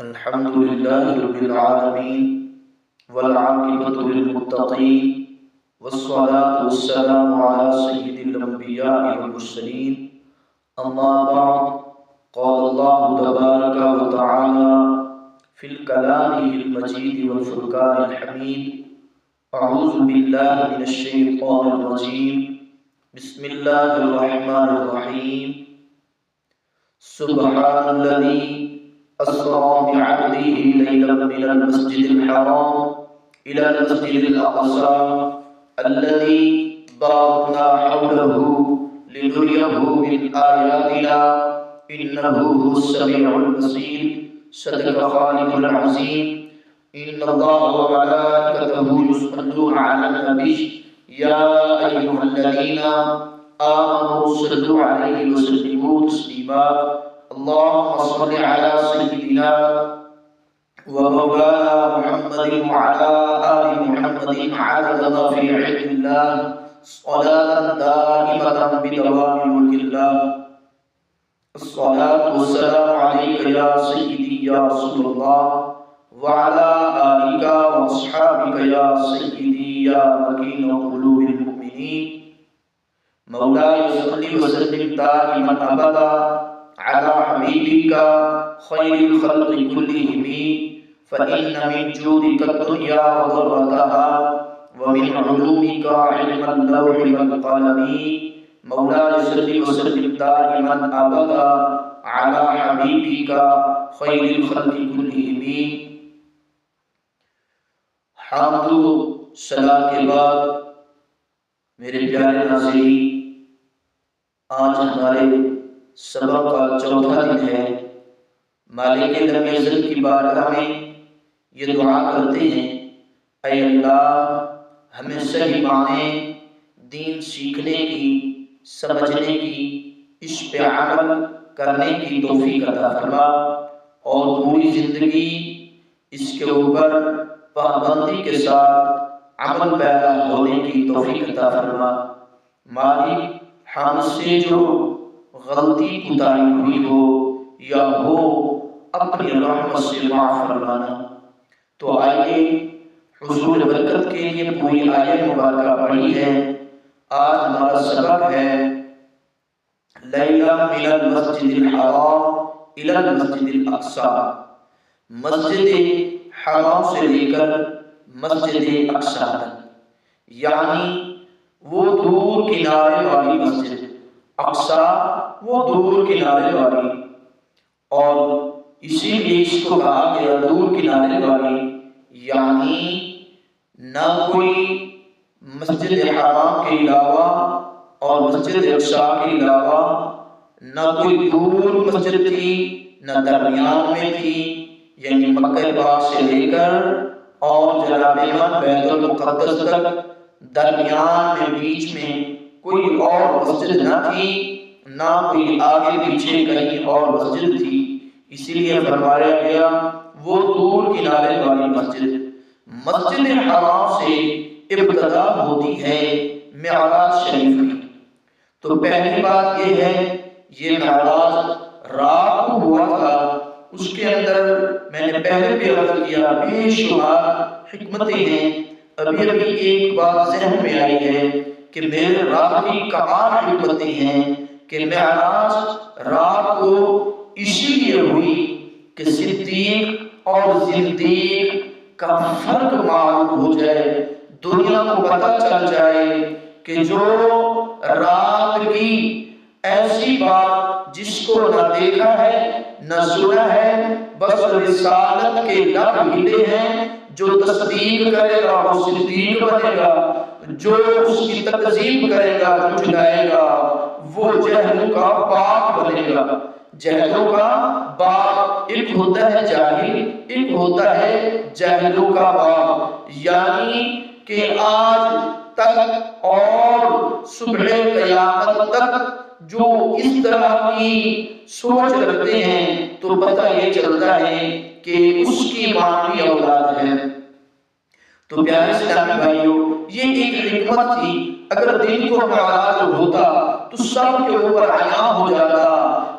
الحمد لله رب العالمين والعاقبة للمتقين والصلاة والسلام على سيد الأنبياء والمرسلين أما بعد قال الله تبارك وتعالى في الكلام المجيد والفرقان الحميد أعوذ بالله من الشيطان الرجيم بسم الله الرحمن الرحيم سبحان الذي أسرى بعبده ليلا من المسجد الحرام إلى المسجد الأقصى الذي باركنا حوله لنريه من آياتنا إنه هو السميع البصير صدق خالق العظيم إن الله وملائكته يصلون على النبي يا أيها الذين آمنوا صلوا عليه وسلموا تسليما اللهم صل على سيدنا ومولانا محمد وعلى آل محمد عدد ما في علم الله صلاة دائمة بدوام ملك الله الصلاة والسلام عليك يا سيدي يا رسول الله وعلى آلك وأصحابك يا سيدي يا مكين قلوب المؤمنين مولاي صل وسلم دائما أبدا على حبيبك خير الخلق كلهم فإن من جودك الدنيا وضرتها ومن علومك علم اللوح والقلم مولاي صل وسلم دائما أبدا على حبيبك خير الخلق كلهم. حمد و صلاۃ کے بعد میرے پیارے ناظرین، آج ہمارے سبق کا چوتھا دن ہے۔ مالک لم یزل کی بارگاہ میں یہ دعا کرتے ہیں، اے اللہ ہمیں صحیح معنی دین سیکھنے کی، سمجھنے کی، اس پہ عمل کرنے کی توفیق عطا فرما اور پوری زندگی اس کے اوپر پابندی کے ساتھ عمل پیدا ہونے کی توفیق عطا فرما۔ مالک ہم سے جو غلطی کوتاہی ہوئی ہو یا ہو اپنی رحمت سے معاف فرمانا۔ تو آئیے حضور برکت کے لیے پوری آیت مبارکہ پڑھی ہے۔ آج ہمارا سبق ہے لیلا من المسجد الحرام الى المسجد الاقصی، مسجد حرام سے لے کر مسجد اقصی تک، یعنی وہ دور کنارے والی مسجد، اقصی وہ دور کنارے والی، اور اسی لیے اس کو کہا گیا دور کنارے والی، یعنی نہ کوئی مسجد حرام کے علاوہ اور مسجد اقصی کے علاوہ نہ کوئی دور مسجد تھی نہ درمیان میں تھی، یعنی مکہ پاک سے لے کر اور جناب بیت المقدس تک درمیان میں بیچ میں کوئی اور مسجد نہ تھی، نہ کوئی آگے پیچھے کہیں اور مسجد تھی۔ اسی لیے فرمایا گیا وہ دور کنارے والی مسجد۔ مسجد حرام سے ابتدا ہوتی ہے معراج شریف کی۔ تو پہلی بات یہ ہے، یہ معراج رات کو ہوا تھا، اس کے اندر میں نے پہلے بھی عرض کیا بے شمار حکمتیں ہیں۔ ابھی ایک بات ذہن میں آئی ہے کہ میرے رات کی کمال حکمتیں ہیں کہ معراج رات کو اسی لیے ہوئی کہ صدیق اور زندیق کا فرق معلوم ہو جائے، دنیا کو پتہ چل جائے کہ جو رات کی ایسی بات جس کو نہ دیکھا ہے نہ سنا ہے، بس رسالت کے لب ہلے ہیں، جو تصدیق کرے گا وہ صدیق بنے گا، جو اس کی تکذیب کرے گا جھٹلائے گا وہ جہلوں کا باپ بنے گا۔ جہلوں کا باپ ایک ہوتا ہے جاہل، ایک ہوتا ہے جہلوں کا باپ، یعنی کہ آج تک اور صبح قیامت تک جو اس طرح کی سوچ رکھتے ہیں تو پتہ یہ چلتا ہے کہ اس کی مانوی اولاد ہے۔ تو پیارے اسلامی بھائیوں، یہ ایک حکمت تھی۔ اگر دن کو معراج ہوتا تو سب کے اوپر عیاں ہو جاتا،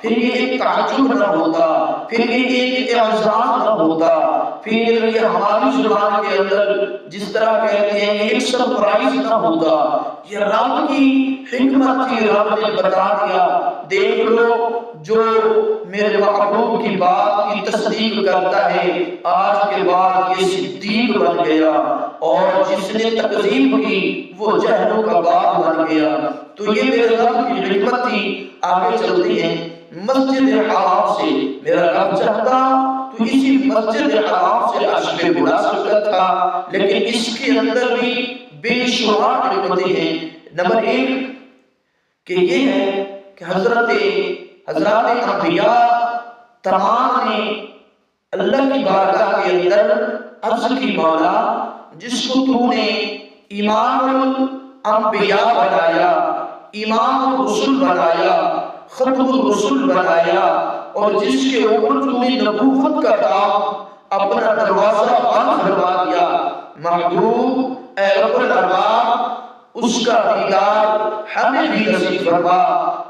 پھر یہ ایک تعجب نہ ہوتا، پھر یہ ایک اعزاز نہ پھر یہ ہماری زبان کے اندر جس طرح کہتے ہیں ایک سرپرائز نہ ہوتا، یہ رب کی حکمت تھی، رب نے بتا دیا دیکھ لو جو میرے محبوب کی بات کی تصدیق کرتا ہے آج کے بعد یہ صدیق بن گیا، اور جس نے تکذیب کی وہ جہنم کا باغ بن گیا۔ تو یہ میرے رب کی حکمت تھی۔ آگے چلتے ہیں، مسجد حرام سے میرا رب چاہتا تو اسی مسجد حرام سے عرش پہ بلا سکتا تھا، لیکن اس کے اندر بھی بے شمار حکمتیں ہیں۔ نمبر ایک کہ یہ ہے کہ حضرات انبیاء تمام نے اللہ کی بارگاہ کے اندر عرض کی مولا جس کو تو نے امام الانبیاء بنایا، امام الرسل بنایا، ختم الرسل بنایا، اور جس کے اوپر تو نے نبوت کا کام اپنا دروازہ بند کروا دیا، محبوب اے رب الارباب اس کا دیدار ہمیں بھی نصیب فرما،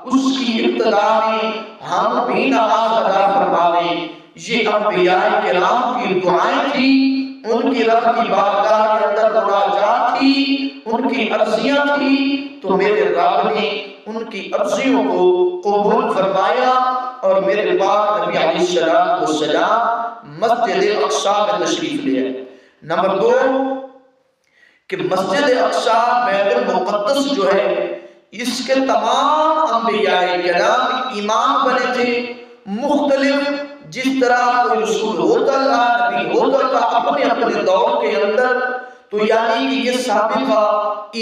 اس کی ابتدا میں ہم بھی نماز ادا فرمائیں۔ یہ انبیاء کرام کی دعائیں تھی، ان کی رب کی بارگاہ کے اندر مناجات تھی، ان کی عرضیاں تھی، تو میرے رب نے ان کی عرضیوں کو قبول فرمایا اور میرے پاک نبی علیہ السلام مسجد اقصی میں تشریف لے آئے۔ نمبر دو کہ مسجد اقصی بیت المقدس جو ہے اس کے تمام انبیاء کرام امام بنے تھے، مختلف جس طرح کوئی رسول ہوتا تھا، نبی ہوتا تھا اپنے اپنے دور کے اندر، تو یعنی کہ یہ سابقہ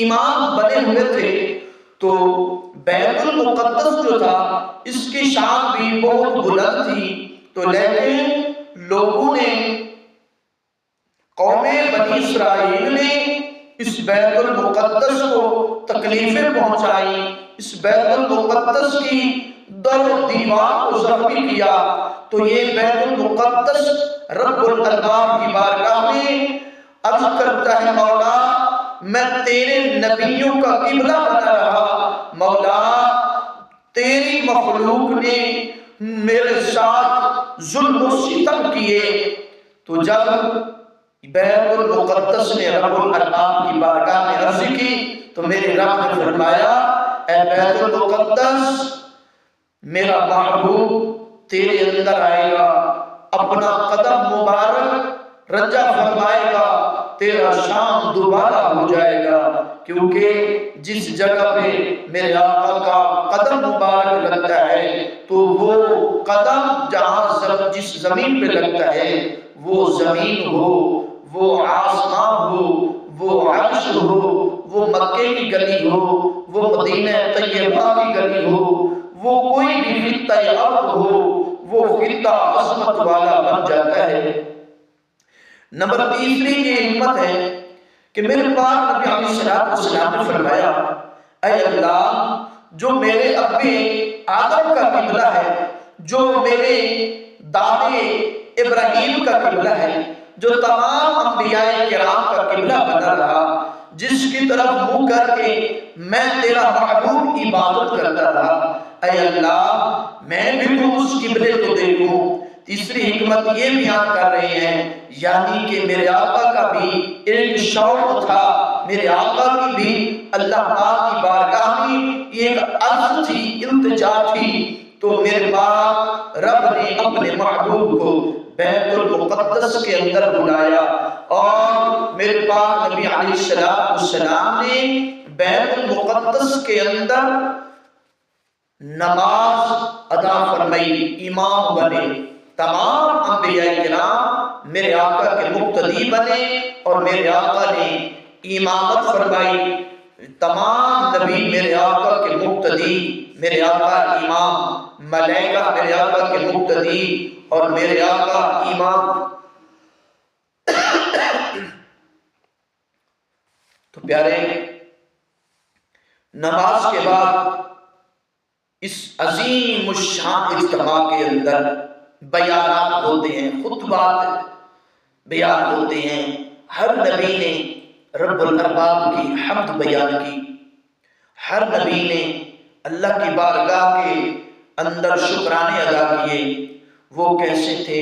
امام بنے ہوئے تھے۔ تو بیت المقدس جو تھا اس کی شان بھی بہت بلند تھی، تو لیکن لوگوں نے قوم بنی اسرائیل نے اس بیت المقدس کو تکلیفیں پہنچائی، اس بیت المقدس کی در و دیوار کو زخمی کیا، تو یہ بیت المقدس رب الارباب کی بارگاہ میں عرض کرتا ہے مولا میں تیرے نبیوں کا قبلہ بنا رہا، مولا تیری مخلوق نے میرے ساتھ ظلم و ستم کیے۔ تو جب بیت المقدس نے رب الارباب کی بارگاہ میں عرض کی تو میرے رب نے فرمایا اے بیت المقدس میرا محبوب تیرے اندر آئے گا، اپنا قدم مبارک رجا فرمائے گا، تیرا شام دوبارہ ہو جائے گا، کیونکہ جس جگہ پہ میرے آقا کا قدم مبارک لگتا ہے تو وہ قدم جہاں جس زمین پہ لگتا ہے وہ زمین ہو، وہ آسمان ہو، وہ عرش ہو، وہ مکے کی گلی ہو، وہ مدینہ طیبہ کی گلی ہو، وہ کوئی بھی خطہ ارض ہو، وہ خطہ عظمت والا بن جاتا ہے۔ نمبر تیسری یہ حکمت ہے کہ میرے پاک نبی علیہ السلام نے فرمایا اے اللہ جو میرے ابے آدم کا قبلہ ہے، جو میرے دادے ابراہیم کا قبلہ ہے، جو تمام انبیاء کرام کا قبلہ بنا رہا، جس کی طرف منہ کر کے میں تیرا محبوب عبادت کرتا رہا، اے اللہ میں بھی تو اس قبلے کو دیکھوں۔ تیسری حکمت یہ بیان کر رہے ہیں یعنی کہ میرے آقا کا بھی ایک شوق تھا، میرے آقا کی بھی اللہ پاک کی بارگاہ میں ایک عرض تھی، التجا تھی، تو میرے پاک رب نے اپنے محبوب کو بیت المقدس کے اندر بلایا، اور میرے پاک نبی علیہ السلام نے بیت المقدس کے اندر نماز ادا فرمائی، امام بنے، تمام انبیاء کرام میرے آقا کے مقتدی بنے اور میرے آقا نے امامت فرمائی، تمام نبی میرے آقا کے مقتدی، میرے آقا امام، ملائکہ میرے آقا کے مقتدی اور میرے آقا امام۔ تو پیارے نماز کے بعد اس عظیم الشان اجتماع کے اندر بیانات ہوتے ہیں، خطبات بیان ہوتے ہیں، ہر نبی نے رب الارباب کی حمد بیان کی، ہر نبی نے اللہ کی بارگاہ کے اندر شکرانے ادا کیے، وہ کیسے تھے؟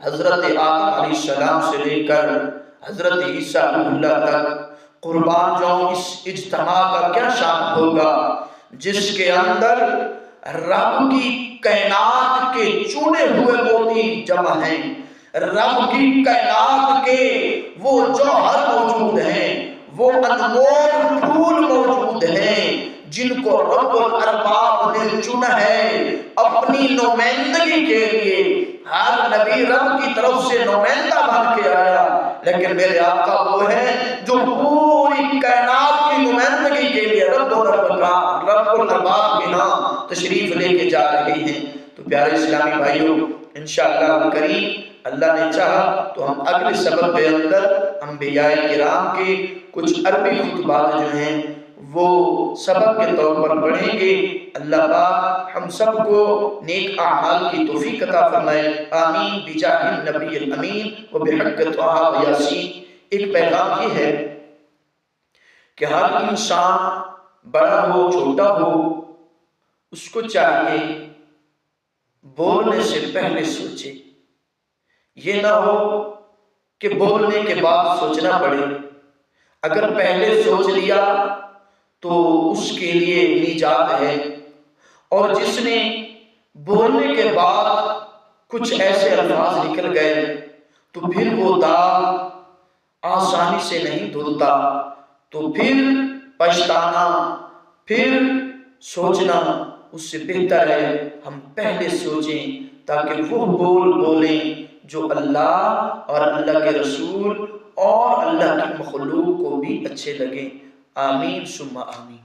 حضرت آدم علیہ السلام سے لے کر حضرت عیسیٰ علیہ اللہ تک قربان جاؤں اس اجتماع کا کیا شان ہوگا جس کے اندر رب کی کائنات کے چنے ہوئے موتی جمع ہیں، رب کی کائنات کے وہ جوہر موجود ہیں، وہ انمول پھول موجود ہیں جن کو رب الارباب نے چنا ہے اپنی نمائندگی کے لیے۔ ہر نبی رب کی طرف سے نمائندہ بن کے آیا، لیکن میرے آقا وہ ہیں جو پوری کائنات کی نمائندگی کے لیے رب الارباب کے ہاں تشریف لے کے جا رہے ہیں۔ تو پیارے اسلامی بھائیوں، انشاءاللہ کریم اللہ نے چاہا تو ہم اگلے سبق کے اندر انبیاء کرام کے کچھ عربی خطبات جو ہیں وہ سبق کے طور پر پڑھیں گے۔ اللہ پاک ہم سب کو نیک اعمال کی توفیق عطا فرمائے، آمین بجاہ النبی الامین و بحق طہ و یاسین۔ ایک پیغام یہ ہے کہ ہر انسان بڑا ہو چھوٹا ہو، اس کو چاہیے بولنے سے پہلے سوچے، یہ نہ ہو کہ بولنے کے بعد سوچنا پڑے۔ اگر پہلے سوچ لیا تو اس کے لیے نجات ہے، اور جس نے بولنے کے بعد کچھ ایسے الفاظ نکل گئے تو پھر وہ داغ آسانی سے نہیں دھلتا، تو پھر پچھتانا، پھر سوچنا اس سے بہتر ہے ہم پہلے سوچیں تاکہ وہ بولیں جو اللہ اور اللہ کے رسول اور اللہ کی مخلوق کو بھی اچھے لگیں۔ آمین ثم آمین۔